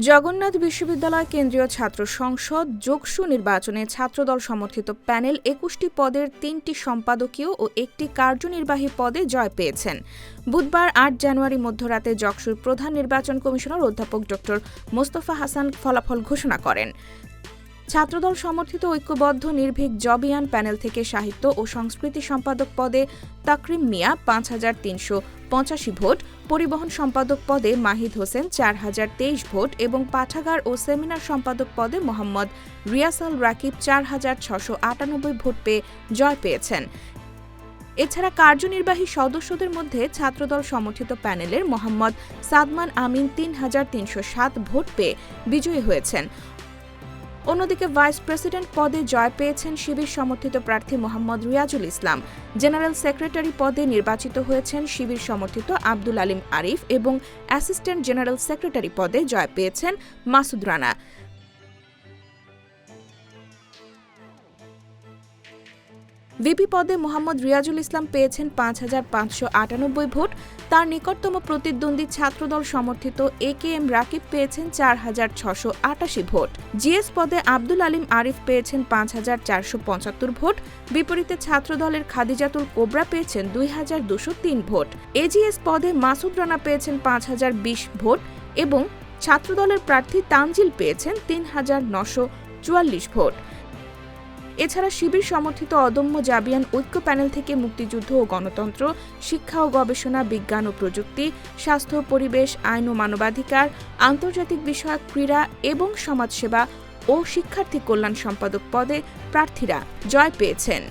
জগন্নাথ বিশ্ববিদ্যালয় কেন্দ্রীয় ছাত্র সংসদ যোগসু নির্বাচনে ছাত্রদল সমর্থিত প্যানেল ২১টি পদের ৩টি সম্পাদকীয় ও একটি কার্যনির্বাহী পদে জয় পেয়েছেন। বুধবার ৮ জানুয়ারি মধ্যরাতে যকসুর প্রধান নির্বাচন কমিশনার অধ্যাপক ড মোস্তফা হাসান ফলাফল ঘোষণা করেন। ছাত্রদল সমর্থিত ঐক্যবদ্ধ নির্ভীক জবিয়ান প্যানেল থেকে সাহিত্য ও সংস্কৃতি সম্পাদক পদে তাকরিম মিয়া ৫,৩৮৫ ভোট, পরিবহন সম্পাদক পদে মাহিদ হোসেন ৪,০২৩ ভোট এবং পাঠাগার ও সেমিনার সম্পাদক পদে মোহাম্মদ রিয়াসাল রাকিব ৪,৬৯৮ ভোট পেয়ে জয় পেয়েছেন। এছাড়া কার্যনির্বাহী সদস্যদের মধ্যে ছাত্রদল সমর্থিত প্যানেলের মোহাম্মদ সাদমান আমিন ৩,৩০৭ ভোট পেয়ে বিজয়ী হয়েছেন। অন্যদিকে ভাইস প্রেসিডেন্ট পদে জয় পেয়েছেন শিবির সমর্থিত প্রার্থী মোহাম্মদ রিয়াজুল ইসলাম। জেনারেল সেক্রেটারি পদে নির্বাচিত হয়েছেন শিবির সমর্থিত আব্দুল আলিম আরিফ এবং অ্যাসিস্ট্যান্ট জেনারেল সেক্রেটারি পদে জয় পেয়েছেন মাসুদ রানা। ভিপি পদে মোহাম্মদ রিয়াজুল ইসলাম পেয়েছেন ৫,৫৯৮ ভোট। তার নিকটতম প্রতিদ্বন্দ্বী ছাত্রদল সমর্থিত একেএম রাকিব পেয়েছেন ৪,৬৮৮ ভোট। জিএস পদে আব্দুল আলিম আরিফ পেয়েছেন ৫,৪৭৫ ভোট। বিপরীতে ছাত্রদলের খাদিজাতুল কোবরা পেয়েছেন ২,২০৩ ভোট। এজিএস পদে মাসুদ রানা পেয়েছেন ৫,০২০ ভোট এবং ছাত্রদলের প্রার্থী তানজিল পেয়েছেন ৩,৯৪৪ ভোট। এছাড়া শিবির সমর্থিত অদম্য জাবিয়ান ঐক্য প্যানেল থেকে মুক্তিযুদ্ধ ও গণতন্ত্র, শিক্ষা ও গবেষণা, বিজ্ঞান ও প্রযুক্তি, স্বাস্থ্য, পরিবেশ, আইন ও মানবাধিকার, আন্তর্জাতিক বিষয়ক, ক্রীড়া এবং সমাজসেবা ও শিক্ষার্থী কল্যাণ সম্পাদক পদে প্রার্থীরা জয় পেয়েছেন।